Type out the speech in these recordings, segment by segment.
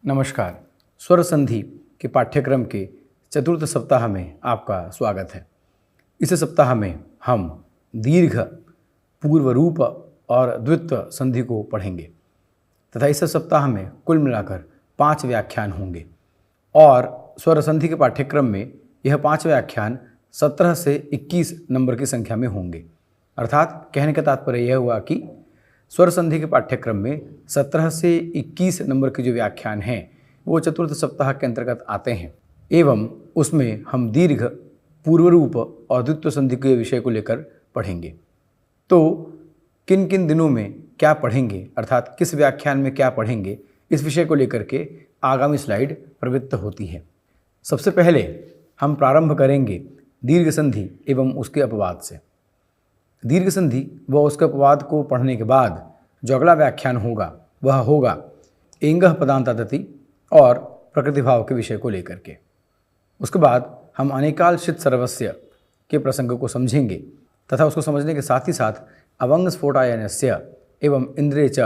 नमस्कार। स्वर संधि के पाठ्यक्रम के चतुर्थ सप्ताह में आपका स्वागत है। इस सप्ताह में हम दीर्घ, पूर्व रूप और द्वित्व संधि को पढ़ेंगे तथा इस सप्ताह में कुल मिलाकर 5 व्याख्यान होंगे और स्वर संधि के पाठ्यक्रम में यह 5 व्याख्यान 17 से 21 नंबर की संख्या में होंगे। अर्थात कहने का तात्पर्य यह हुआ कि स्वर संधि के पाठ्यक्रम में 17 से 21 नंबर के जो व्याख्यान हैं वो चतुर्थ सप्ताह के अंतर्गत आते हैं एवं उसमें हम दीर्घ, पूर्व रूप और द्वित्व संधि के विषय को लेकर पढ़ेंगे। तो किन किन दिनों में क्या पढ़ेंगे अर्थात किस व्याख्यान में क्या पढ़ेंगे, इस विषय को लेकर के आगामी स्लाइड प्रवृत्त होती है। सबसे पहले हम प्रारंभ करेंगे दीर्घ संधि एवं उसके अपवाद से। दीर्घ संधि व उसके अपवाद को पढ़ने के बाद जो अगला व्याख्यान होगा वह होगा एंगः पदान्तादति और प्रकृतिभाव के विषय को लेकर के। उसके बाद हम अनेकालशित सर्वस्य के प्रसंग को समझेंगे तथा उसको समझने के साथ ही साथ अवंग स्फोटायनस्य एवं इंद्रिय च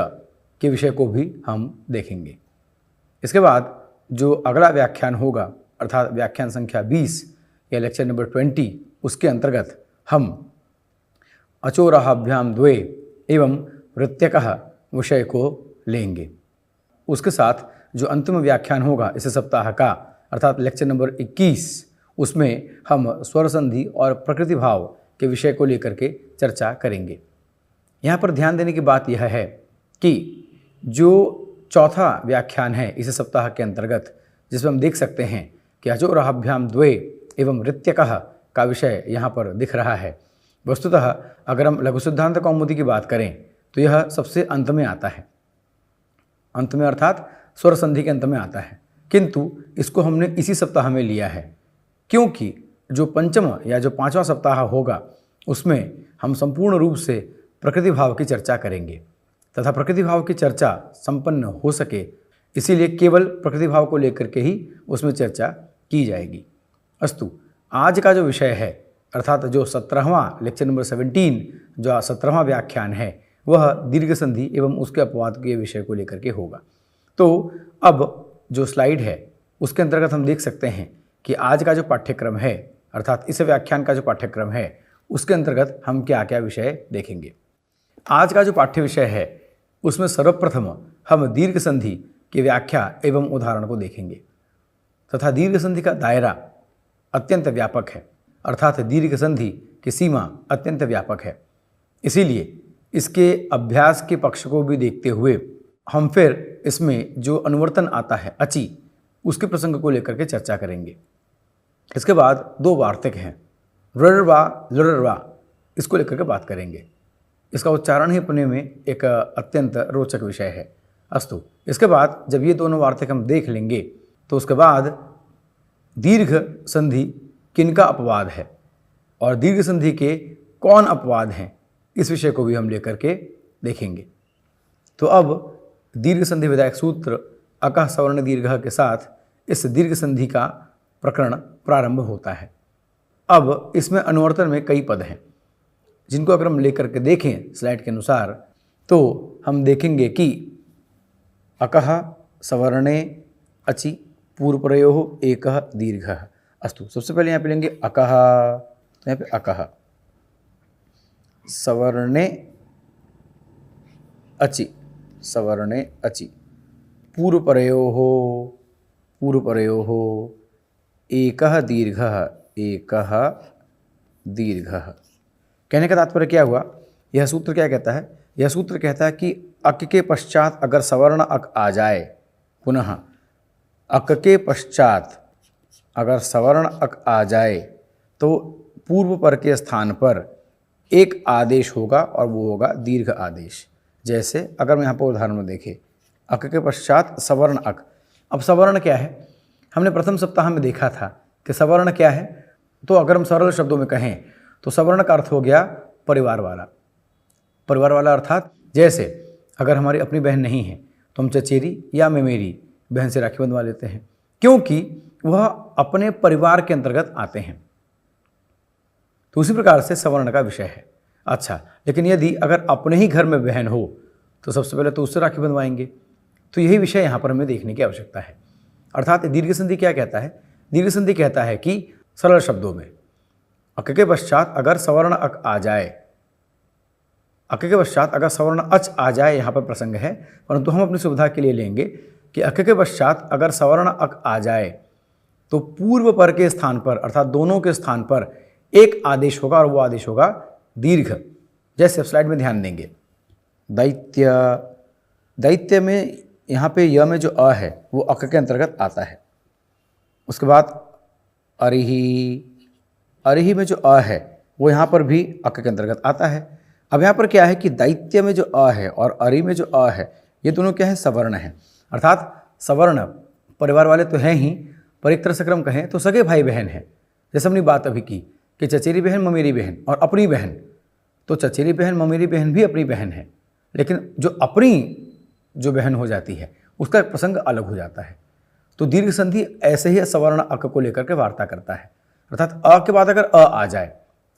के विषय को भी हम देखेंगे। इसके बाद जो अगला व्याख्यान होगा अर्थात व्याख्यान संख्या 20 या लेक्चर नंबर 20, उसके अंतर्गत हम अचोराभ्याम द्वे एवं वृत्यकः विषय को लेंगे। उसके साथ जो अंतिम व्याख्यान होगा इस सप्ताह का अर्थात लेक्चर नंबर 21, उसमें हम स्वर संधि और प्रकृति भाव के विषय को लेकर के चर्चा करेंगे। यहाँ पर ध्यान देने की बात यह है कि जो चौथा व्याख्यान है इस सप्ताह के अंतर्गत, जिसमें हम देख सकते हैं कि अचोराभ्याम द्वे एवं वृत्यकः का विषय यहाँ पर दिख रहा है। वस्तुतः अगर हम लघु सिद्धांत कौमुदी की बात करें तो यह सबसे अंत में आता है, अंत में अर्थात स्वर संधि के अंत में आता है, किंतु इसको हमने इसी सप्ताह में लिया है क्योंकि जो पंचम या जो 5वां सप्ताह होगा उसमें हम संपूर्ण रूप से प्रकृति भाव की चर्चा करेंगे तथा प्रकृति भाव की चर्चा संपन्न हो सके इसीलिए केवल प्रकृति भाव को लेकर के ही उसमें चर्चा की जाएगी। अस्तु, आज का जो विषय है अर्थात जो 17वां लेक्चर नंबर 17 जो 17वां व्याख्यान है वह दीर्घ संधि एवं उसके अपवाद के विषय को लेकर के होगा। तो अब जो स्लाइड है उसके अंतर्गत हम देख सकते हैं कि आज का जो पाठ्यक्रम है अर्थात इस व्याख्यान का जो पाठ्यक्रम है उसके अंतर्गत हम क्या क्या विषय देखेंगे। आज का जो पाठ्य विषय है उसमें सर्वप्रथम हम दीर्घ संधि की व्याख्या एवं उदाहरण को देखेंगे तथा दीर्घ संधि का दायरा अत्यंत व्यापक है अर्थात दीर्घ संधि की सीमा अत्यंत व्यापक है। इसीलिए इसके अभ्यास के पक्ष को भी देखते हुए हम फिर इसमें जो अनुवर्तन आता है अचि, उसके प्रसंग को लेकर के चर्चा करेंगे। इसके बाद 2 वार्तिक हैं, रर्वा लुरर्वा, इसको लेकर के बात करेंगे। इसका उच्चारण ही अपने में एक अत्यंत रोचक विषय है। अस्तु, इसके बाद जब ये दोनों वार्तिक हम देख लेंगे तो उसके बाद दीर्घ संधि किनका अपवाद है और दीर्घ संधि के कौन अपवाद हैं, इस विषय को भी हम लेकर के देखेंगे। तो अब दीर्घ संधि विधायक सूत्र अकः सवर्ण दीर्घ के साथ इस दीर्घ संधि का प्रकरण प्रारंभ होता है। अब इसमें अनुवर्तन में कई पद हैं जिनको अगर हम लेकर के देखें स्लाइड के अनुसार तो हम देखेंगे कि अकः सवर्णे अचि पूर्वप्रयोः एकः दीर्घः। अस्तु, सबसे पहले यहाँ पे लेंगे अकः, तो यहाँ पे अकः सवर्णे अचि, सवर्णे अचि पूर्वप्रयोः एकः दीर्घः, एकः दीर्घः। कहने का तात्पर्य क्या हुआ, यह सूत्र क्या कहता है, यह सूत्र कहता है कि अक के पश्चात अगर सवर्ण अक आ जाए, पुनः अक के पश्चात अगर सवर्ण अक आ जाए तो पूर्व पर के स्थान पर एक आदेश होगा और वो होगा दीर्घ आदेश। जैसे अगर मैं यहाँ पर उदाहरण में देखें, अक के पश्चात सवर्ण अक। अब सवर्ण क्या है, हमने प्रथम सप्ताह में देखा था कि सवर्ण क्या है, तो अगर हम सरल शब्दों में कहें तो सवर्ण का अर्थ हो गया परिवार वाला। परिवार वाला अर्थात जैसे अगर हमारी अपनी बहन नहीं है तो हम चचेरी या मेमेरी बहन से राखी बंधवा लेते हैं क्योंकि वह अपने परिवार के अंतर्गत आते हैं। तो उसी प्रकार से सवर्ण का विषय है। अच्छा, लेकिन यदि अगर अपने ही घर में बहन हो तो सबसे पहले तो उससे राखी बंधवाएंगे। तो यही विषय यहाँ पर हमें देखने की आवश्यकता है। अर्थात दीर्घ संधि क्या कहता है? दीर्घ संधि कहता है कि सरल शब्दों में अक के पश्चात अगर सवर्ण अक आ जाए, अक के पश्चात अगर सवर्ण अच आ जाए, यहाँ पर प्रसंग है, परंतु हम अपनी सुविधा के लिए लेंगे कि अक के पश्चात अगर सवर्ण अक आ जाए तो पूर्व पर के स्थान पर अर्थात दोनों के स्थान पर एक आदेश होगा और वो आदेश होगा दीर्घ। जैसे स्लाइड में ध्यान देंगे, दैत्य, दैत्य में यहाँ पे य में जो अ है वो अक के अंतर्गत आता है। उसके बाद अरिही, अरिही में जो अ है वो यहाँ पर भी अक के अंतर्गत आता है। अब यहाँ पर क्या है कि दैत्य में जो अ है और अरि में जो अ है ये दोनों क्या है? सवर्ण है। अर्थात सवर्ण परिवार वाले तो हैं ही, पर एक तरह से क्रम कहें तो सगे भाई बहन है। जैसे हमने बात अभी की कि चचेरी बहन, ममेरी बहन और अपनी बहन, तो चचेरी बहन, ममेरी बहन भी अपनी बहन है, लेकिन जो अपनी जो बहन हो जाती है उसका एक प्रसंग अलग हो जाता है। तो दीर्घ संधि ऐसे ही सवर्ण अक को लेकर के वार्ता करता है। अर्थात अ के बाद अगर अ आ जाए,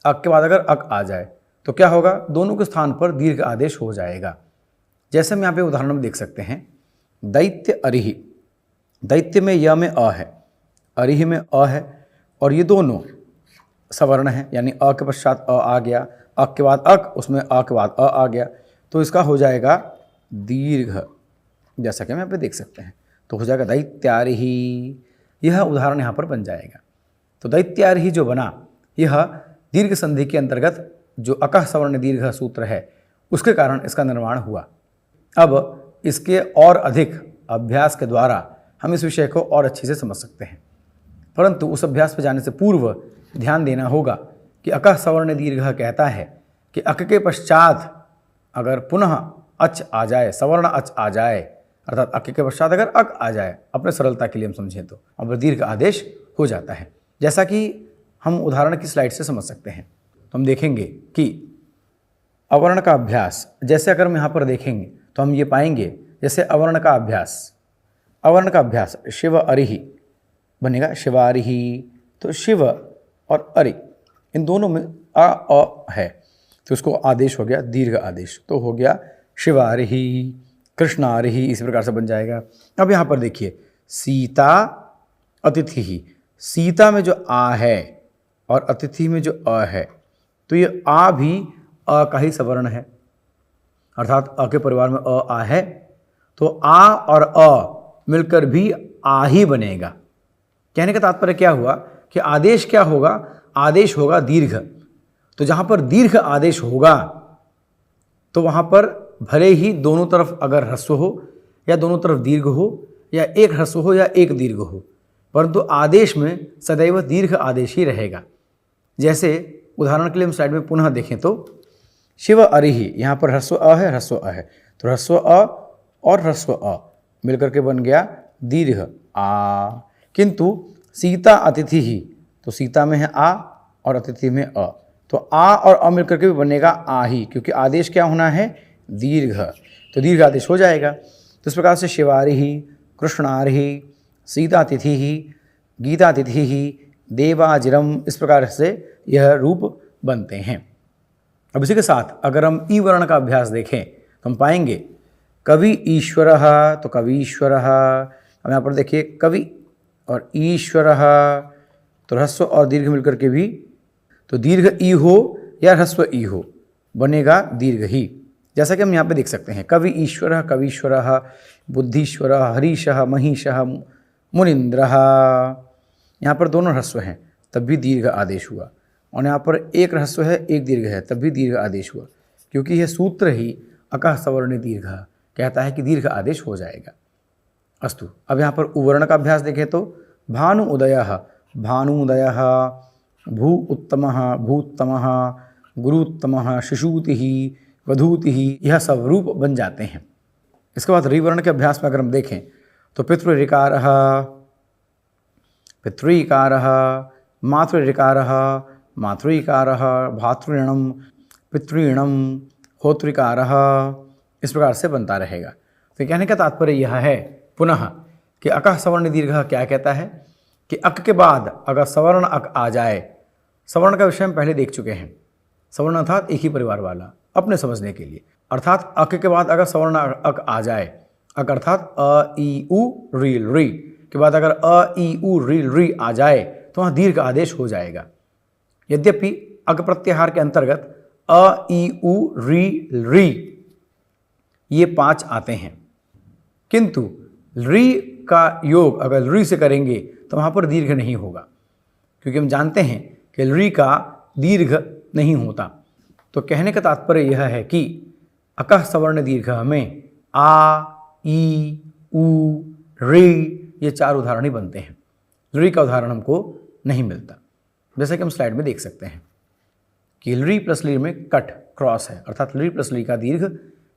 अक के बाद अगर अक आ जाए तो क्या होगा? दोनों के स्थान पर दीर्घ आदेश हो जाएगा। जैसे हम यहाँ पे उदाहरण में देख सकते हैं, दैत्य अरिही, दैत्य में य में अ है, अरिही में अ है और ये दोनों सवर्ण हैं, यानी अ के पश्चात अ आ गया, अक के बाद अक, उसमें अ के बाद अ आ गया, तो इसका हो जाएगा दीर्घ, जैसा कि हम यहाँ पे देख सकते हैं। तो हो जाएगा दैत्यारिही। यह उदाहरण यहाँ पर बन जाएगा। तो दैत्यारिही जो बना, यह दीर्घ संधि के अंतर्गत जो अकः सवर्ण दीर्घ सूत्र है उसके कारण इसका निर्माण हुआ। अब इसके और अधिक अभ्यास के द्वारा हम इस विषय को और अच्छे से समझ सकते हैं, परंतु उस अभ्यास पर जाने से पूर्व ध्यान देना होगा कि अकः सवर्ण दीर्घ कहता है कि अक के पश्चात अगर पुनः अच आ जाए, सवर्ण अच आ जाए, अर्थात अक के पश्चात अगर अक आ जाए, अपने सरलता के लिए हम समझें तो अब दीर्घ आदेश हो जाता है। जैसा कि हम उदाहरण की स्लाइड से समझ सकते हैं। तो हम देखेंगे कि अवर्ण का अभ्यास, जैसे अगर हम यहाँ पर देखेंगे तो हम ये पाएंगे, जैसे अवर्ण का अभ्यास, अवर्ण का अभ्यास शिव अरिही बनेगा, शिवारिही। तो शिव और अरि इन दोनों में अ है, तो उसको आदेश हो गया दीर्घ आदेश, तो हो गया शिवारिही, कृष्णारिही, इस प्रकार से बन जाएगा। अब यहाँ पर देखिए, सीता अतिथि ही, सीता में जो आ है और अतिथि में जो अ है, तो ये आ भी अ का ही सवर्ण है, अर्थात अ के परिवार में अ आ है, तो आ और अ मिलकर भी आ ही बनेगा। कहने का तात्पर्य क्या हुआ कि आदेश क्या होगा? आदेश होगा दीर्घ। तो जहाँ पर दीर्घ आदेश होगा तो वहाँ पर भले ही दोनों तरफ अगर ह्रस्व हो या दोनों तरफ दीर्घ हो या एक ह्रस्व हो या एक दीर्घ हो, परंतु आदेश में सदैव दीर्घ आदेश ही रहेगा। जैसे उदाहरण के लिए हम स्लाइड में पुनः देखें तो शिव अरिही, यहाँ पर ह्रस्व अ है, ह्रस्व अ है, तो ह्रस्व अ और ह्रस्व अ मिलकर के बन गया दीर्घ आ। किंतु सीता अतिथि ही, तो सीता में है आ और अतिथि में अ, तो आ और अ मिलकर के भी बनेगा आ ही, क्योंकि आदेश क्या होना है? दीर्घ, तो दीर्घ आदेश हो जाएगा। तो इस प्रकार से शिवारिही, कृष्णारिही, सीतातिथि ही, गीतातिथि ही, देवाजिरम, इस प्रकार से यह रूप बनते हैं। अब इसी के साथ अगर हम ई वर्ण का अभ्यास देखें तो हम पाएंगे कवि ईश्वरः, तो कवीश्वरः। अब यहाँ पर देखिए कवि और ईश्वरः, तो ह्रस्व और दीर्घ मिलकर के भी, तो दीर्घ ई हो या ह्रस्व ई हो बनेगा दीर्घ ही। जैसा कि हम यहाँ पे देख सकते हैं, कवि ईश्वरः, कवीश्वरः, बुद्धीश्वरः, हरीशः, महीशः, मुनीन्द्रः, यहाँ पर दोनों ह्रस्व हैं तब भी दीर्घ आदेश हुआ, और यहाँ पर एक ह्रस्व है एक दीर्घ है तब भी दीर्घ आदेश हुआ, क्योंकि यह सूत्र ही अकः सवर्ण दीर्घ कहता है कि दीर्घ आदेश हो जाएगा। अस्तु, अब यहाँ पर उवर्ण का अभ्यास देखें तो भानु उदयः, भानुदयः, भू उत्तमः, भूत्तमः, गुरुत्तमः, शिशुतिः, वधूतिः, यह सब रूप बन जाते हैं। इसके बाद रिवर्ण के अभ्यास में अगर हम देखें तो पितृऋकारः, पितृकारः, मातृऋकारः, मातृकारः, भातृणम, पितृणम, होतृकारः, इस प्रकार से बनता रहेगा। तो कहने का तात्पर्य यह है पुनः कि अकः सवर्ण दीर्घ क्या कहता है कि अक के बाद अगर सवर्ण अक आ जाए, सवर्ण का विषय हम पहले देख चुके हैं, सवर्ण अर्थात एक ही परिवार वाला, अपने समझने के लिए, अर्थात अक के बाद अगर सवर्ण अक आ जाए, अक अर्थात अ ई उ रील री के बाद अगर अ ई उ रील री आ जाए तो वहाँ दीर्घ आदेश हो जाएगा। यद्यपि अक प्रत्याहार के अंतर्गत अ ई उ री री ये 5 आते हैं, किंतु री का योग अगर री से करेंगे तो वहाँ पर दीर्घ नहीं होगा, क्योंकि हम जानते हैं कि री का दीर्घ नहीं होता। तो कहने का तात्पर्य यह है कि अकह सवर्ण दीर्घ में आ, ई, उ, री ये 4 उदाहरण ही बनते हैं। री का उदाहरण हमको नहीं मिलता, जैसा कि हम स्लाइड में देख सकते हैं कि री प्लस ली में कट क्रॉस है, अर्थात री प्लस ली का दीर्घ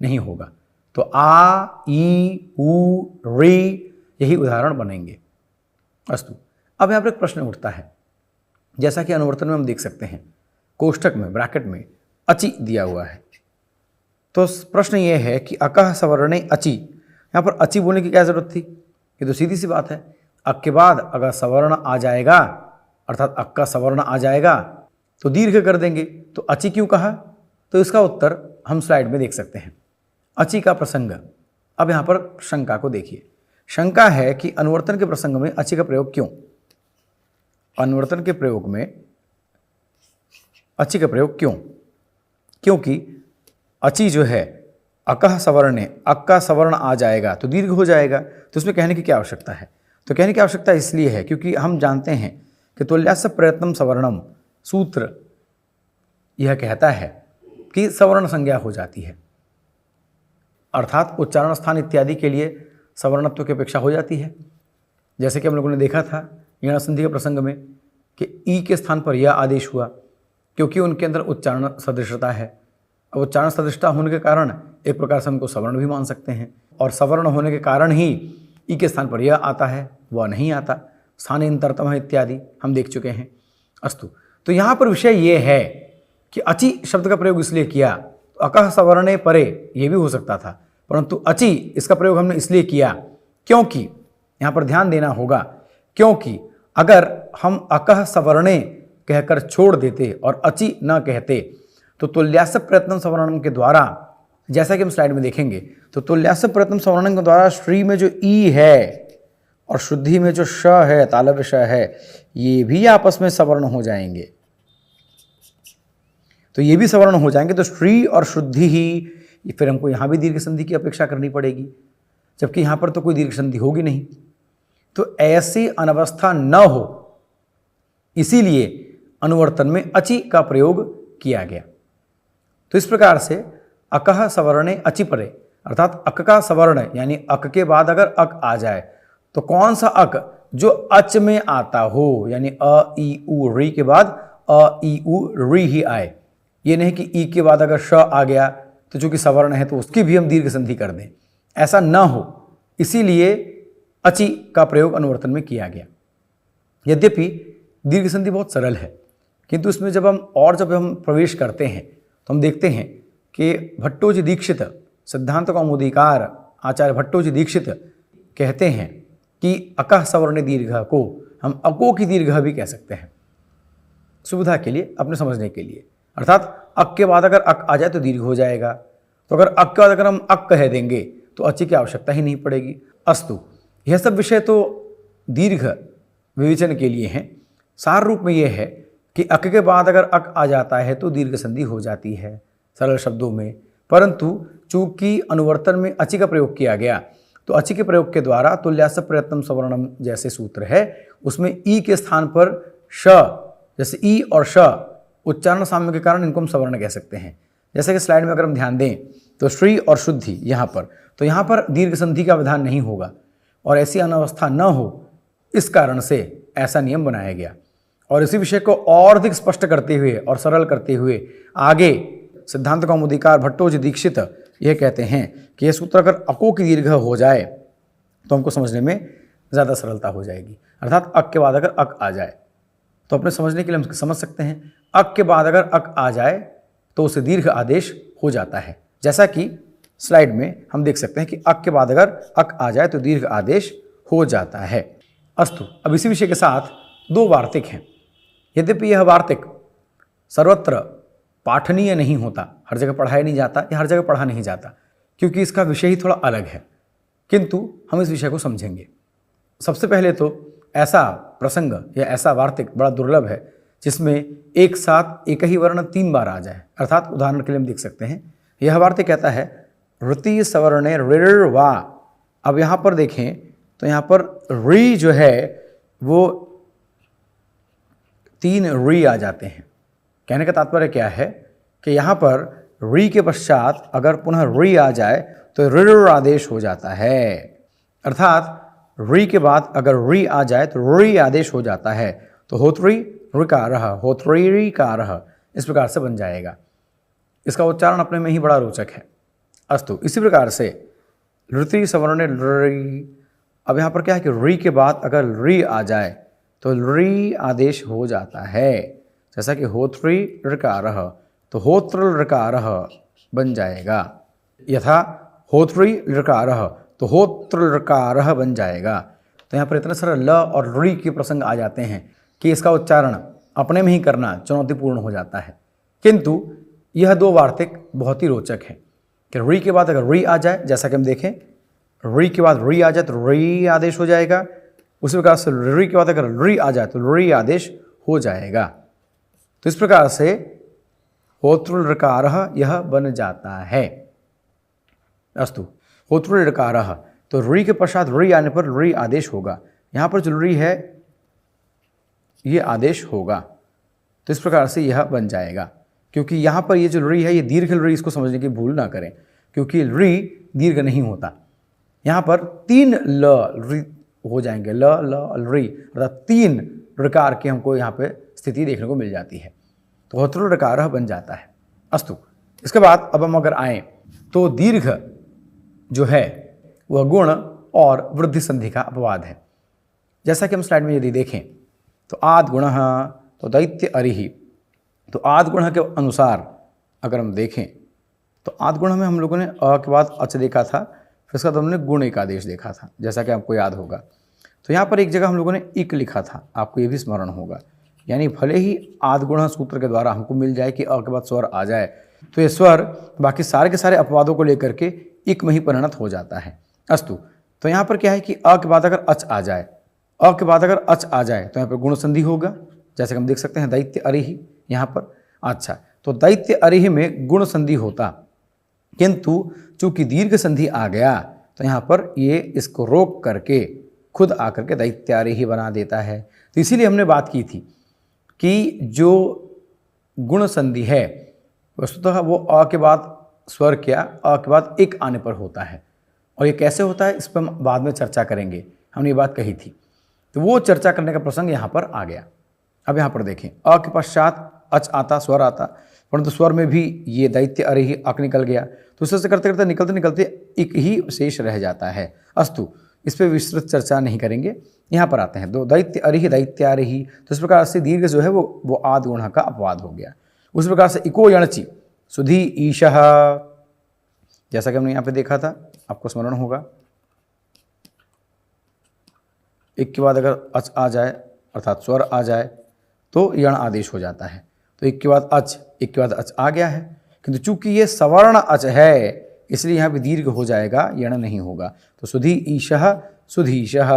नहीं होगा। तो आ, ई, उ, री यही उदाहरण बनेंगे। अस्तु, अब यहाँ पर एक प्रश्न उठता है, जैसा कि अनुवर्तन में हम देख सकते हैं कोष्ठक में ब्रैकेट में अचि दिया हुआ है। तो प्रश्न ये है कि अकह सवर्णे अचि, यहाँ पर अचि बोलने की क्या जरूरत थी? ये तो सीधी सी बात है, अक के बाद अगर सवर्ण आ जाएगा अर्थात अक का सवर्ण आ जाएगा तो दीर्घ कर देंगे। तो अचि क्यों कहा? तो इसका उत्तर हम स्लाइड में देख सकते हैं। अचि का प्रसंग, अब यहाँ पर शंका को देखिए। शंका है कि अनुवर्तन के प्रसंग में अचि का प्रयोग क्यों? अनुवर्तन के प्रयोग में अचि का प्रयोग क्यों? क्योंकि अचि जो है अकह सवर्णे, अक का सवर्ण आ जाएगा तो दीर्घ हो जाएगा। तो उसमें कहने की क्या आवश्यकता है? तो कहने की आवश्यकता इसलिए है क्योंकि हम जानते हैं कि तुल्यास्य प्रयत्नम सवर्णम सूत्र यह कहता है कि सवर्ण संज्ञा हो जाती है, अर्थात उच्चारण स्थान इत्यादि के लिए सवर्णत्व की अपेक्षा हो जाती है। जैसे कि हम लोगों ने देखा था यण संधि के प्रसंग में कि ई के स्थान पर यह आदेश हुआ, क्योंकि उनके अंदर उच्चारण सदृशता है। अब उच्चारण सदृशता होने के कारण एक प्रकार से हमको सवर्ण भी मान सकते हैं, और सवर्ण होने के कारण ही ई के स्थान पर यह आता है, वह नहीं आता। स्थानांतरतम इत्यादि हम देख चुके हैं। अस्तु, तो यहाँ पर विषय ये है कि अचि शब्द का प्रयोग इसलिए किया, तो अकह सवर्णे परे ये भी हो सकता था, परंतु अचि इसका प्रयोग हमने इसलिए किया क्योंकि यहाँ पर ध्यान देना होगा, क्योंकि अगर हम अकह सवर्णे कहकर छोड़ देते और अचि न कहते तो तुल्यास्य प्रयत्न सवर्णम के द्वारा, जैसा कि हम स्लाइड में देखेंगे, तो तुल्यास्य प्रयत्न सवर्णम के द्वारा श्री में जो ई है और शुद्धि में जो श है, तालव्य श है, ये भी आपस में सवर्ण हो जाएंगे। तो ये भी सवर्ण हो जाएंगे, तो श्री और शुद्धि ही, फिर हमको यहाँ भी दीर्घ संधि की अपेक्षा करनी पड़ेगी, जबकि यहाँ पर तो कोई दीर्घ संधि होगी नहीं। तो ऐसी अनवस्था न हो, इसीलिए अनुवर्तन में अचि का प्रयोग किया गया। तो इस प्रकार से अकह सवर्णे अचि परे, अर्थात अक का सवर्ण यानी अक के बाद अगर अक आ जाए तो कौन सा अक? जो अच में आता हो, यानी अ ई उ री के बाद अ ई उ री ही आए। ये नहीं कि ई के बाद अगर श आ गया तो चूंकि सवर्ण है तो उसकी भी हम दीर्घ संधि कर दें, ऐसा न हो, इसीलिए अचि का प्रयोग अनुवर्तन में किया गया। यद्यपि दीर्घ संधि बहुत सरल है, किंतु इसमें जब हम प्रवेश करते हैं तो हम देखते हैं कि भट्टोजी दीक्षित, सिद्धांत कौमुदीकार आचार्य भट्टोजी दीक्षित कहते हैं कि अकह सवर्ण दीर्घ को हम अको की दीर्घ भी कह सकते हैं, सुविधा के लिए, अपने समझने के लिए। अर्थात अक के बाद अगर अक आ जाए तो दीर्घ हो जाएगा, तो अगर अक के बाद अगर हम अक कह देंगे तो अचि की आवश्यकता ही नहीं पड़ेगी। अस्तु, यह सब विषय तो दीर्घ विवेचन के लिए हैं। सार रूप में यह है कि अक के बाद अगर अक आ जाता है तो दीर्घ संधि हो जाती है सरल शब्दों में, परंतु चूंकि अनुवर्तन में अचि का प्रयोग किया गया तो अचि के प्रयोग के द्वारा तुल्यास्य प्रयत्नम सवर्णम जैसे सूत्र है उसमें ई के स्थान पर श, जैसे ई और श उच्चारण साम्य के कारण इनको हम सवर्ण कह सकते हैं। जैसे कि स्लाइड में अगर हम ध्यान दें तो श्री और शुद्धि यहाँ पर, तो यहाँ पर दीर्घ संधि का विधान नहीं होगा और ऐसी अनावस्था न हो, इस कारण से ऐसा नियम बनाया गया। और इसी विषय को और अधिक स्पष्ट करते हुए और सरल करते हुए आगे सिद्धांत कौमुदीकार भट्टोजी दीक्षित यह कहते हैं कि यह सूत्र अगर अको की दीर्घ हो जाए तो हमको समझने में ज़्यादा सरलता हो जाएगी। अर्थात अक के बाद अगर अक आ जाए तो अपने समझने के लिए हम समझ सकते हैं, अक के बाद अगर अक आ जाए तो उसे दीर्घ आदेश हो जाता है। जैसा कि स्लाइड में हम देख सकते हैं कि अक के बाद अगर अक आ जाए तो दीर्घ आदेश हो जाता है। अस्तु, अब इसी विषय के साथ 2 वार्तिक हैं। यद्यपि यह वार्तिक सर्वत्र पाठनीय नहीं होता, हर जगह पढ़ाया नहीं जाता या हर जगह पढ़ा नहीं जाता, क्योंकि इसका विषय ही थोड़ा अलग है। किंतु हम इस विषय को समझेंगे। सबसे पहले तो ऐसा प्रसंग या ऐसा वार्तिक बड़ा दुर्लभ है जिसमें एक साथ एक ही वर्ण 3 बार आ जाए। अर्थात उदाहरण के लिए हम देख सकते हैं, यह वार्तिक कहता है ऋति सवर्णे ऋर वा। अब यहाँ पर देखें तो यहाँ पर री जो है वो 3 री आ जाते हैं। कहने का तात्पर्य क्या है कि यहाँ पर री के पश्चात अगर पुनः री आ जाए तो ऋ आदेश हो जाता है। अर्थात री के बाद अगर री आ जाए तो री आदेश हो जाता है, तो होत्री ऋकारः, होत्री ऋकारः, इस प्रकार से बन जाएगा। इसका उच्चारण अपने में ही बड़ा रोचक है। अस्तु, इसी प्रकार से ऋति सवर्ण री। अब यहाँ पर क्या है कि री के बाद अगर री आ जाए तो री आदेश हो जाता है, जैसा कि होत्री ऋकारः, तो होत्र ऋकारः बन जाएगा। यथा होत्री ऋकारः, तो होत्र ऋकारः बन जाएगा। तो यहाँ पर इतने सारे ल और री के प्रसंग आ जाते हैं कि इसका उच्चारण अपने में ही करना चुनौतीपूर्ण हो जाता है। किंतु यह 2 वार्तिक बहुत ही रोचक है कि री के बाद अगर री आ जाए, जैसा कि हम देखें री के बाद री आ जाए तो री आदेश हो जाएगा। उसी प्रकार से री के बाद अगर री आ जाए तो री आदेश हो जाएगा। तो इस प्रकार से होतृ ऋकारः यह बन जाता है। अस्तु, होतृ ऋकारः, तो री के पश्चात री आने पर री आदेश होगा। यहाँ पर जो री है ये आदेश होगा। तो इस प्रकार से यह बन जाएगा। क्योंकि यहाँ पर ये जो री है ये दीर्घ री, इसको समझने की भूल ना करें, क्योंकि री दीर्घ नहीं होता। यहाँ पर 3 ल री हो जाएंगे, ल ल री, अर्थात 3 ऋकार की हमको यहाँ पे स्थिति देखने को मिल जाती है। तो होतृ ऋकारः बन जाता है। अस्तु, इसके बाद अब हम अगर आएँ तो दीर्घ जो है वह गुण और वृद्धि संधि का अपवाद है। जैसा कि हम स्लाइड में यदि देखें तो आद गुण, तो दैत्य अरिहि, तो आद गुण के अनुसार अगर हम देखें तो आद गुण में हम लोगों ने अ के बाद अच देखा था, फिर उसके बाद हमने गुण एक आदेश देखा था, जैसा कि आपको याद होगा। तो यहाँ पर एक जगह हम लोगों ने इक लिखा था, आपको ये भी स्मरण होगा। यानी भले ही आद गुण सूत्र के द्वारा हमको मिल जाए कि अ के बाद स्वर आ जाए, तो ये स्वर बाकी सारे के सारे अपवादों को लेकर के इक में ही परिणत हो जाता है। अस्तु, तो यहाँ पर क्या है कि अ के बाद अगर अच आ जाए, अ के बाद अगर अच आ जाए तो यहाँ पर गुण संधि होगा, जैसे कि हम देख सकते हैं दैत्य अरिहि यहाँ पर। अच्छा, तो दैत्य अरिहि में गुण संधि होता, किंतु चूंकि दीर्घ संधि आ गया तो यहाँ पर ये इसको रोक करके खुद आकर के दैत्य अरिहि बना देता है। तो इसीलिए हमने बात की थी कि जो गुण संधि है वस्तुतः वो अ के बाद स्वर क्या, अ के बाद एक आने पर होता है। और ये कैसे होता है इस पर हम बाद में चर्चा करेंगे, हमने ये बात कही थी। तो वो चर्चा करने का प्रसंग यहाँ पर आ गया। अब यहाँ पर देखें, अ के पश्चात अच आता, स्वर आता, परंतु स्वर में भी ये दैत्य अरिहि अक निकल गया, तो उससे करते करते निकलते निकलते एक ही शेष रह जाता है। अस्तु, इस पर विस्तृत चर्चा नहीं करेंगे। यहाँ पर आते हैं, दो दैत्य अरिहि दैत्यारिहि, तो इस प्रकार से दीर्घ जो है वो आद गुण का अपवाद हो गया। उस प्रकार से इको यणचि सुधी ईशः, जैसा कि हमने यहाँ पे देखा था, आपको स्मरण होगा, एक के बाद अगर अच आ जाए अर्थात स्वर आ जाए तो यण आदेश हो जाता है। तो एक के बाद अच, एक के बाद अच आ गया है, किंतु चूंकि ये सवर्ण अच है इसलिए यहाँ पे दीर्घ हो जाएगा, यण नहीं होगा। तो सुधी ईशः सुधीशः,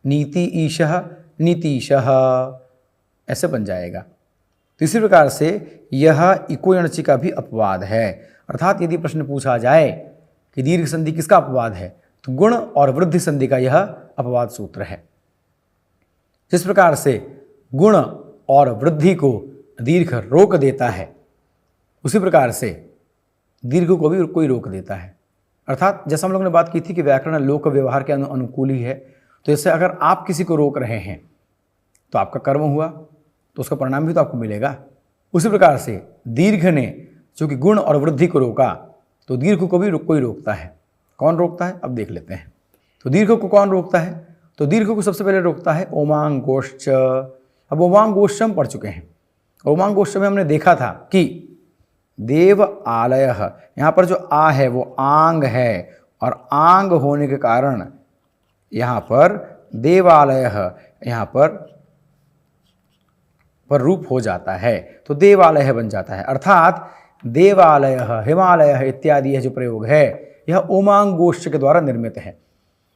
नीति ईशः नीतीशः, ऐसे बन जाएगा। तो इसी प्रकार से यह इको यणचि का भी अपवाद है। अर्थात यदि प्रश्न पूछा जाए कि दीर्घ संधि किसका अपवाद है, तो गुण और वृद्धि संधि का यह अपवाद सूत्र है। जिस प्रकार से गुण और वृद्धि को दीर्घ रोक देता है, उसी प्रकार से दीर्घ को भी कोई रोक देता है। अर्थात जैसा हम लोगों ने बात की थी कि व्याकरण लोक व्यवहार के अनुकूल ही है, तो जैसे अगर आप किसी को रोक रहे हैं तो आपका कर्म हुआ, तो उसका परिणाम भी तो आपको मिलेगा। उसी प्रकार से दीर्घ ने चूंकि गुण और वृद्धि को रोका, तो दीर्घ को भी कोई रोकता है। कौन रोकता है, अब देख लेते हैं। तो दीर्घ को कौन रोकता है, तो दीर्घ को सबसे पहले रोकता है ओमांग गोश्च। अब ओमांग गोश्च हम पढ़ चुके हैं। ओमांग गोश्च में हमने देखा था कि देव आलयः, यहाँ पर जो आ है वो आंग है, और आंग होने के कारण यहाँ पर देवालयः यहाँ पर रूप हो जाता है, तो देवालय बन जाता है। अर्थात देवालयः, हिमालयः इत्यादि यह जो प्रयोग है यह ओमांगोष्ठ के द्वारा निर्मित है।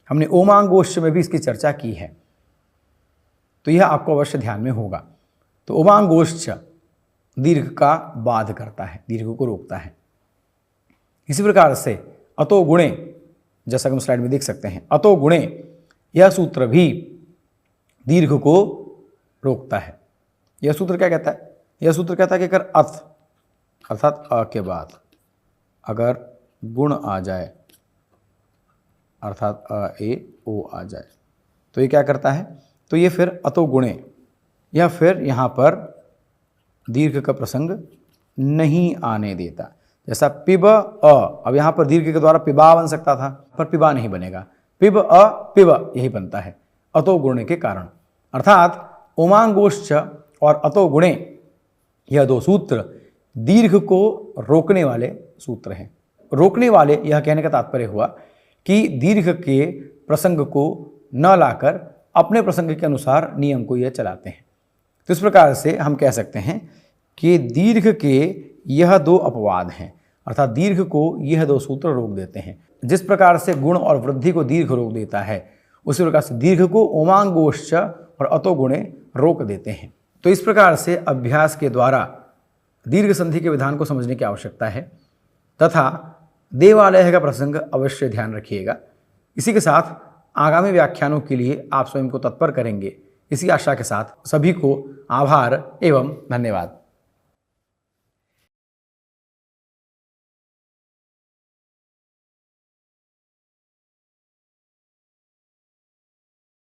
हमने ओमांगोष्ठ में भी इसकी चर्चा की है, तो यह आपको अवश्य ध्यान में होगा। तो ओमांगोष्ठ दीर्घ का बाध करता है, दीर्घ को रोकता है। इसी प्रकार से अतो गुणे, जैसा कि हम स्लाइड में देख सकते हैं, अतो गुणे यह सूत्र भी दीर्घ को रोकता है। यह सूत्र क्या कहता है? यह सूत्र कहता है कि अगर अथ अर्थात अ के बाद अगर गुण आ जाए, अर्थात अ ए ओ आ जाए, तो ये क्या करता है? तो ये फिर अतो गुणे, या फिर यहाँ पर दीर्घ का प्रसंग नहीं आने देता। जैसा पिब अ, अब यहाँ पर दीर्घ के द्वारा पिबा बन सकता था, पर पिबा नहीं बनेगा, पिब अ पिब यही बनता है अतो गुणे के कारण। अर्थात ओमांगोष्ठ और अतो गुणे यह दो सूत्र दीर्घ को रोकने वाले सूत्र हैं। रोकने वाले, यह कहने का तात्पर्य हुआ कि दीर्घ के प्रसंग को न लाकर अपने प्रसंग के अनुसार नियम को यह चलाते हैं। तो इस प्रकार से हम कह सकते हैं कि दीर्घ के यह दो अपवाद हैं, अर्थात दीर्घ को यह दो सूत्र रोक देते हैं। जिस प्रकार से गुण और वृद्धि को दीर्घ रोक देता है, उसी प्रकार से दीर्घ को ओमांगोष्ठ और अतो गुणे रोक देते हैं। तो इस प्रकार से अभ्यास के द्वारा दीर्घ संधि के विधान को समझने की आवश्यकता है, तथा देवालय का प्रसंग अवश्य ध्यान रखिएगा। इसी के साथ आगामी व्याख्यानों के लिए आप स्वयं को तत्पर करेंगे, इसी आशा के साथ सभी को आभार एवं धन्यवाद।